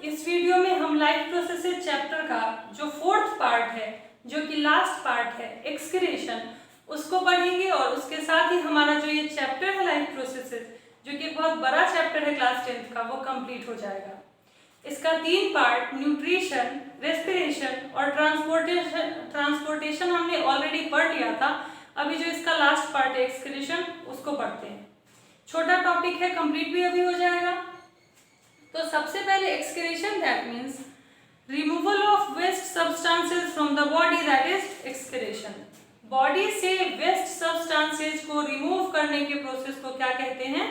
इस वीडियो में हम लाइफ प्रोसेसेस चैप्टर का जो फोर्थ पार्ट है, जो कि लास्ट पार्ट है, एक्सक्रीशन, उसको पढ़ेंगे और उसके साथ ही हमारा जो ये चैप्टर है लाइफ प्रोसेसेस, जो कि बहुत बड़ा चैप्टर है क्लास 10th का, वो कंप्लीट हो जाएगा। इसका 3 पार्ट न्यूट्रिशन, रेस्पिरेशन और ट्रांसपोर्टेशन हमने ऑलरेडी पढ़ लिया था। अभी जो इसका लास्ट पार्ट है एक्सक्रीशन, उसको पढ़ते हैं। छोटा टॉपिक है, कंप्लीट भी अभी हो जाएगा। तो सबसे पहले excretion, that means removal of waste substances from the body, that is excretion. Body से वेस्ट सब्सटेंसेस को रिमूव करने के प्रोसेस को क्या कहते हैं?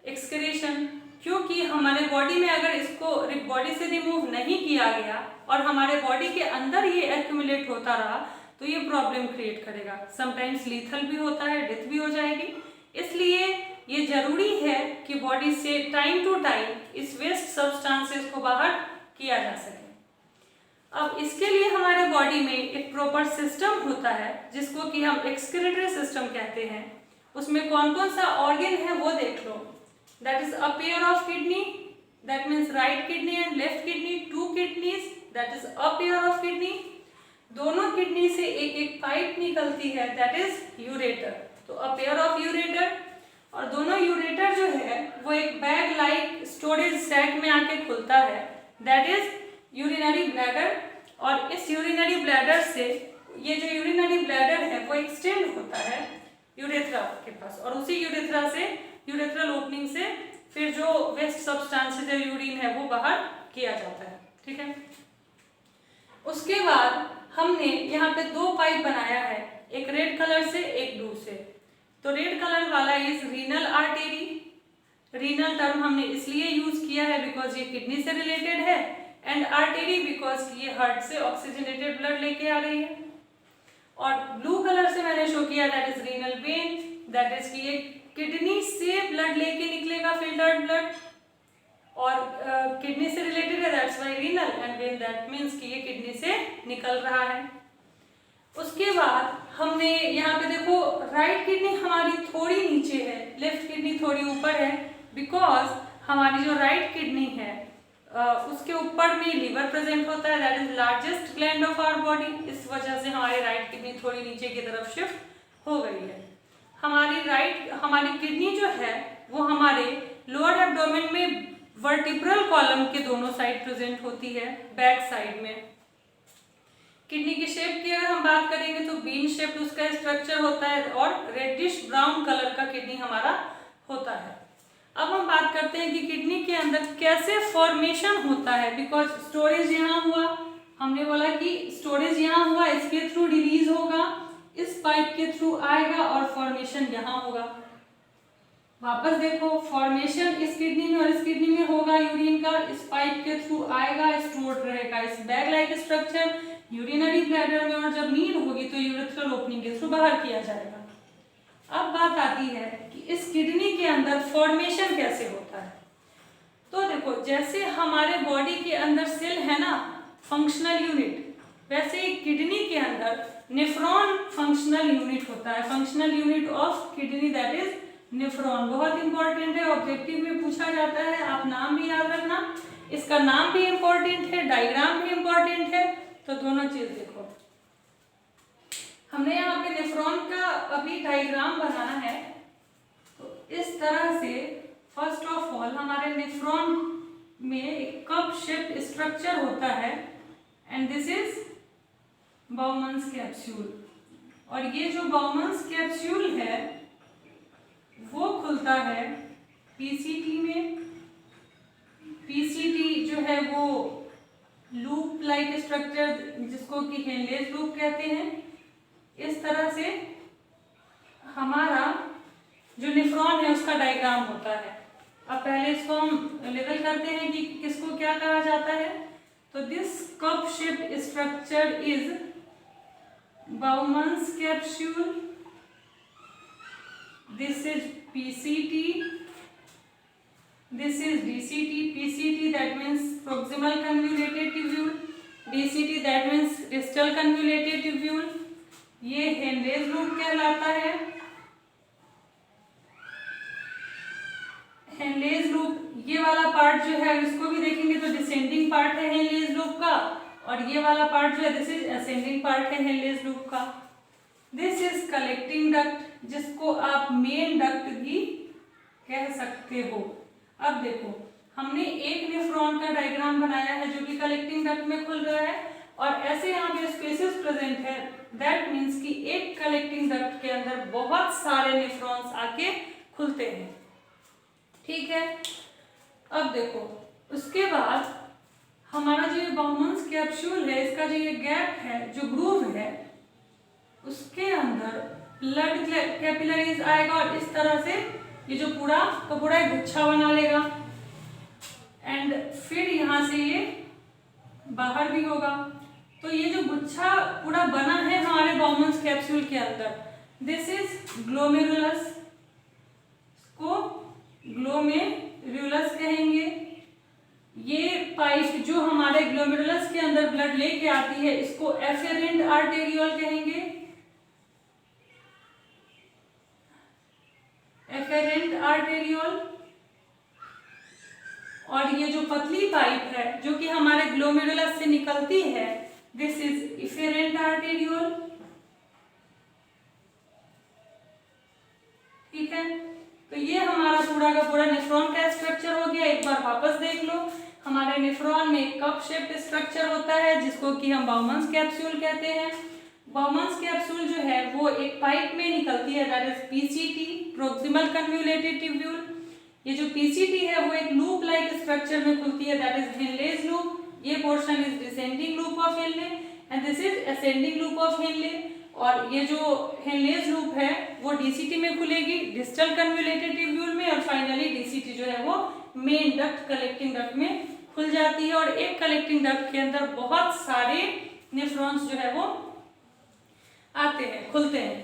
एक्सक्रीशन। क्योंकि हमारे बॉडी में अगर इसको बॉडी से रिमूव नहीं किया गया और हमारे बॉडी के अंदर ये एक्यूमुलेट होता रहा तो ये प्रॉब्लम क्रिएट करेगा। समटाइम्स लीथल भी होता है, डेथ भी हो जाएगी। इसलिए ये जरूरी है कि बॉडी से टाइम टू टाइम इस वेस्ट सब्सटेंसेस को बाहर किया जा सके। अब इसके लिए हमारे बॉडी में एक प्रॉपर सिस्टम होता है जिसको कि हम एक्सक्रीटरी सिस्टम कहते हैं। उसमें कौन कौन सा ऑर्गन है वो देख लो। That is a pair of kidney, that means right kidney and left kidney, 2 kidneys, that is a pair of kidney. दोनों किडनी से एक एक पाइप निकलती है, दैट इज यूरेटर, तो अ पेयर ऑफ यूरेटर। और दोनों यूरेटर जो है वो एक बैग लाइक स्टोरेज सैक में आके खुलता है, दैट इज यूरिनरी ब्लैडर। और इस यूरिनरी ब्लैडर से ये जो यूरिनरी ब्लैडर है वो एक्सटेंड होता है यूरेथ्रा के पास, और उसी यूरेथ्रा से, यूरेथ्रल ओपनिंग से फिर जो वेस्ट सब्सटेंसेस है, यूरिन है, वो बाहर किया जाता है। ठीक है। उसके बाद हमने यहाँ पे 2 पाइप बनाया है, एक रेड कलर से, एक ब्लू से। तो रेड कलर वाला is renal artery. Renal term हमने इसलिए यूज किया है बिकॉज ये किडनी से रिलेटेड है, एंड आर्टेरी बिकॉज ये हार्ट से ऑक्सीजनेटेड ब्लड लेके आ रही है। और ब्लू कलर से मैंने शो किया, that is renal vein, that is कि ये किडनी से ब्लड लेके निकलेगा, फिल्टर्ड ब्लड, और किडनी से रिलेटेड है, that's why renal, and when that means कि ये किडनी से निकल रहा है। उसके बाद हमने यहाँ पे देखो, राइट किडनी हमारी थोड़ी नीचे है, लेफ्ट किडनी थोड़ी ऊपर है, बिकॉज हमारी जो राइट किडनी है उसके ऊपर में लीवर प्रेजेंट होता है, that is largest gland of our body. इस वजह से हमारी राइट किडनी थोड़ी नीचे की तरफ शिफ्ट हो गई है। हमारी किडनी जो है वो हमारे लोअर एब्डोमेन में वर्टिब्रल कॉलम के दोनों साइड प्रेजेंट होती है, बैक साइड में। किडनी की शेप की अगर हम बात करेंगे तो बीन शेप उसका स्ट्रक्चर होता है और रेडिश ब्राउन कलर का किडनी हमारा होता है। अब हम बात करते हैं कि किडनी के अंदर कैसे फॉर्मेशन होता है, बिकॉज स्टोरेज यहाँ हुआ, हमने बोला कि स्टोरेज यहाँ हुआ, इसके थ्रू रिलीज होगा, इस पाइप के थ्रू आएगा और फॉर्मेशन यहाँ होगा। वापस देखो, फॉर्मेशन इस किडनी में और इस किडनी में होगा यूरिन का, इस पाइप के थ्रू आएगा, स्टोर्ड रहेगा इस bag like structure urinary bladder में, और जब नीड होगी तो यूरेथ्रल ओपनिंग के थ्रू बाहर किया जाएगा। अब बात आती है कि इस किडनी के अंदर फॉर्मेशन कैसे होता है। तो देखो, जैसे हमारे बॉडी के अंदर सेल है ना, फंक्शनल यूनिट, वैसे ही किडनी के अंदर नेफ्रॉन फंक्शनल यूनिट होता है। Functional unit of kidney that is nephron. बहुत इंपॉर्टेंट है, ऑब्जेक्टिव में पूछा जाता है, आप नाम भी याद रखना। इसका नाम भी इंपॉर्टेंट है, डायग्राम भी इंपॉर्टेंट है, तो दोनों चीज देखो। हमने यहाँ पे नेफ्रॉन का अभी डायग्राम बनाना है। तो इस तरह से फर्स्ट ऑफ ऑल हमारे नेफ्रॉन में एक कप शेप स्ट्रक्चर होता है, and this is Bowman's capsule. और ये जो बाउमन्स कैप्सूल है वो खुलता है पीसीटी में। पीसीटी जो है वो लूप लाइक स्ट्रक्चर, जिसको कि हेनलेज लूप कहते हैं। इस तरह से हमारा जो नेफ्रॉन है उसका डायग्राम होता है। अब पहले इसको हम लेबल करते हैं कि किसको क्या कहा जाता है। तो this cup shape structure is Bowman's capsule, this is PCT, this is DCT. PCT that means proximal convoluted tubule, DCT that means distal convoluted tubule. ये हेनलेज लूप कहलाता है। हेनलेज लूप ये वाला पार्ट जो है इसको भी देखिए देखेंगे तो डिसेंडिंग पार्ट है हेनलेज लूप का, और ये वाला पार्ट जो है दिस इज असेंडिंग पार्ट है हेनलेज लूप का। दिस इज कलेक्टिंग डक्ट, जिसको आप मेन डक्ट भी कह सकते हो। अब देखो हमने एक नेफ्रॉन का डायग्राम बनाया है जो कि कलेक्टिंग डक्ट में खुल रहा है, और ऐसे यहाँ पे स्पेसेस प्रेजेंट है, दैट मीन्स कि एक कलेक्टिंग डक्ट के अंदर बहुत सारे नेफ्रॉन्स आके खुलते हैं, ठीक है। अब देखो उसके बाद हमारा जो ये बाउमन्स कैप्सूल है, इसका जो ये गैप है, जो ग्रूव है, उसके अंदर ब्लड कैपिलरीज आएगा और इस तरह से ये जो पूरा का पूरा एक गुच्छा बना लेगा, एंड फिर यहाँ से ये बाहर भी होगा। तो ये जो गुच्छा पूरा बना है हमारे बाउमन्स कैप्सूल के अंदर, दिस इज ग्लोमेरुलस, को ग्लोमेरुलस कहेंगे। ये पाइप जो हमारे ग्लोमेरुलस के अंदर ब्लड लेके आती है, इसको एफेरेंट आर्टेरियोल कहेंगे, एफेरेंट आर्टेरियोल। और ये जो पतली पाइप है जो कि हमारे ग्लोमेरुलस से निकलती है, दिस इज इफेरेंट आर्टेरियोल, ठीक है। तो ये हमारा पूरा का पूरा नेफ्रॉन का स्ट्रक्चर हो गया। एक बार वापस देख लो, हमारे नेफ्रॉन में कप शेप्ड स्ट्रक्चर होता है जिसको कि हम बाउमन्स कैप्सूल कहते हैं। बाउमन्स कैप्सूल जो है वो एक पाइप में निकलती है, that is PCT, proximal convoluted tubule. ये जो पीसीटी है वो एक लूप लाइक स्ट्रक्चर में खुलती है, दैट इज हेनलेज लूप। ये portion is descending loop of Henle and this is ascending loop of Henle. और ये जो हेनलेज लूप है वो डीसीटी में खुलेगी, डिस्टल कन्वोल्यूटेड ट्यूब्यूल में, और फाइनली डीसीटी जो है वो मेन डक्ट कलेक्टिंग डक्ट में खुल जाती है। और एक कलेक्टिंग डक्ट के अंदर बहुत सारे नेफ्रॉन्स जो है वो आते हैं, खुलते हैं।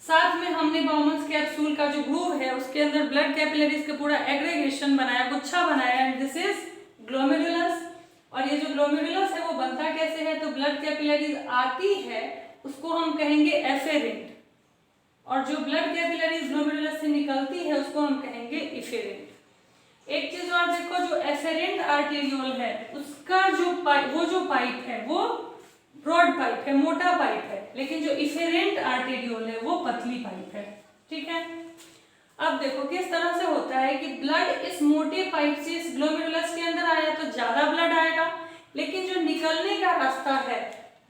साथ में हमने बाउमन्स कैप्सूल का जो ग्रूव है उसके अंदर ब्लड कैपिलरीज का पूरा एग्रीगेशन बनाया, गुच्छा बनाया, एंड दिस इज ग्लोमेरुलस। और ये जो ग्लोमेरुलस है वो बनता कैसे है, तो ब्लड कैपिलरीज आती है उसको हम कहेंगे एफेरेंट, और जो ब्लड कैपिलरीज ग्लोमेरुलस से निकलती है उसको हम कहेंगे इफेरेंट। एक चीज और देखो, जो एफेरेंट आर्टेरियोल है उसका जो पाइप है वो ब्रॉड पाइप है, मोटा पाइप है, लेकिन जो इफेरेंट आर्टेरियोल है वो पतली पाइप है, ठीक है। अब देखो किस तरह से होता है कि ब्लड इस मोटे पाइप से इस ग्लोमेरुलस के अंदर आया तो ज्यादा ब्लड आएगा, लेकिन जो निकलने का रास्ता है,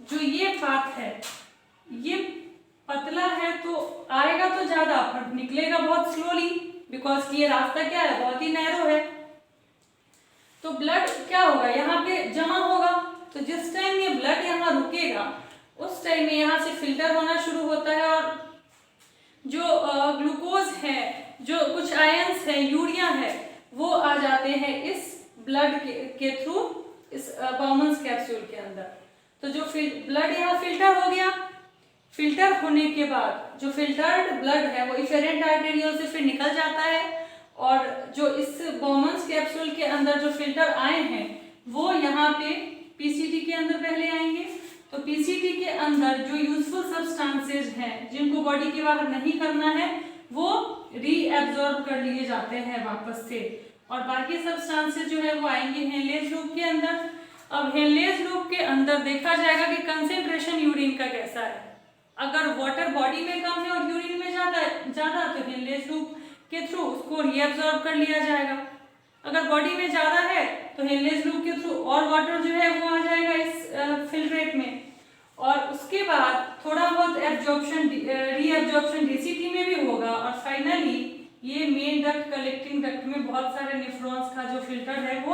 जो ये पाथ है, ये पतला है तो आएगा तो ज्यादा पर निकलेगा बहुत स्लोली, बिकॉज ये रास्ता क्या है, बहुत ही नैरो है। तो ब्लड क्या होगा, यहाँ पे जमा होगा, तो जिस टाइम ये ब्लड यहाँ रुकेगा उस टाइम में यहाँ से फिल्टर होना शुरू होता है, और जो ग्लूकोज है, जो कुछ आयंस है, यूरिया है, वो आ जाते हैं इस ब्लड के थ्रू इस बाउमन्स कैप्सूल के अंदर। तो जो ब्लड यहाँ फिल्टर हो गया, फिल्टर होने के बाद जो फिल्टर्ड ब्लड है वो इफेरेंट आर्टेरियोल से फिर निकल जाता है, और जो इस बाउमन्स कैप्सूल के अंदर जो फिल्टर आए हैं वो यहाँ पे पीसीटी के अंदर पहले आएंगे। तो पीसीटी के अंदर जो यूजफुल सब्सटेंसेज हैं जिनको बॉडी के बाहर नहीं करना है वो रीएब्जॉर्ब कर लिए जाते हैं वापस से, और बाकी सब्सटेंसेज जो है वो आएंगे हेनलेज लूप के अंदर। अब हेनलेज लूप के अंदर देखा जाएगा कि कंसेंट्रेशन यूरिन का कैसा है। अगर वाटर बॉडी में कम है और यूरिन में ज्यादा तो हेनलेज लूप के थ्रू उसको रीएब्जॉर्ब कर लिया जाएगा। अगर बॉडी में ज्यादा है तो हेनलेज लूप के थ्रू और वाटर जो है वो आ जाएगा इस फिल्ट्रेट में, और उसके बाद थोड़ा बहुत एब्जॉर्प्शन रीएब्जॉर्प्शन डीसीटी में भी होगा, और फाइनली ये मेन डक्ट कलेक्टिंग डक्ट में बहुत सारे नेफ्रॉन्स का जो फिल्टर है वो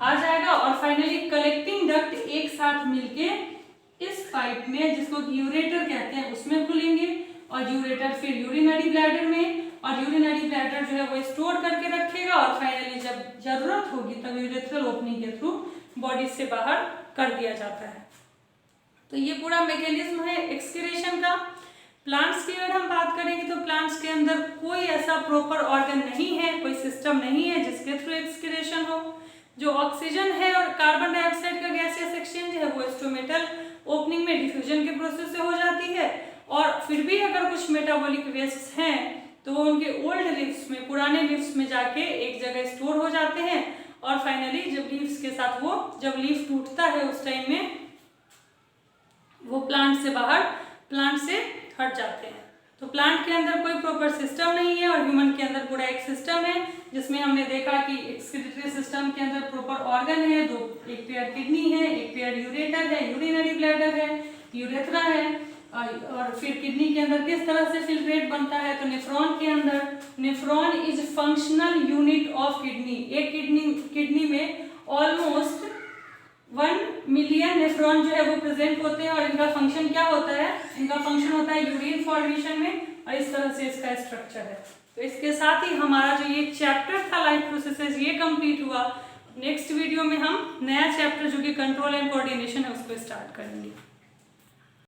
आ जाएगा, और फाइनली कलेक्टिंग डक्ट एक साथ मिलके इस पाइप में, जिसको यूरेटर कहते हैं, उसमें खुलेंगे, और यूरेटर फिर यूरिनरी ब्लैडर में, और यूरिनरी ब्लैडर जो है वो स्टोर करके रखेगा, और फाइनली जब जरूरत होगी तब यूरेथ्रल ओपनिंग के थ्रू बॉडी से बाहर कर दिया जाता है। तो ये पूरा मैकेनिज्म है एक्सक्रीशन का। प्लांट्स की अगर हम बात करेंगे तो प्लांट्स के अंदर कोई ऐसा प्रॉपर ऑर्गन नहीं है, कोई सिस्टम नहीं है जिसके थ्रू एक्सक्रीशन हो। जो ऑक्सीजन है और कार्बन डाइऑक्साइड का गैसियस एक्सचेंज है वो स्टोमेटल ओपनिंग में डिफ्यूजन के प्रोसेस से हो जाती है, और फिर भी अगर कुछ मेटाबॉलिक वेस्ट हैं तो वो उनके ओल्ड लिव्स में, पुराने लिव्स में जाके एक जगह स्टोर हो जाते हैं, और फाइनली जब लीव्स के साथ वो जब लीफ टूटता है उस टाइम में वो प्लांट से हट जाते हैं। तो प्लांट के अंदर कोई प्रॉपर सिस्टम नहीं है और ह्यूमन के अंदर पूरा एक सिस्टम है, जिसमें हमने देखा कि एक्सक्रीटरी सिस्टम के अंदर प्रॉपर ऑर्गन है, एक पेयर किडनी है, एक पेयर यूरेटर है, यूरिनरी ब्लैडर है, यूरेथ्रा है, और फिर किडनी के अंदर किस तरह से फिल्ट्रेट बनता है, तो नेफ्रॉन के अंदर, nephron is functional unit of kidney. एक किडनी में ऑलमोस्ट 1 मिलियन नेफ्रॉन जो है वो प्रेजेंट होते हैं और इनका फंक्शन क्या होता है, इनका फंक्शन होता है यूरिन फॉर्मेशन में, और इस तरह से इसका स्ट्रक्चर है। तो इसके साथ ही हमारा जो ये चैप्टर था लाइफ प्रोसेसेस ये कंप्लीट हुआ। नेक्स्ट वीडियो में हम नया चैप्टर जो कि कंट्रोल एंड कोऑर्डिनेशन है उसको स्टार्ट करेंगे।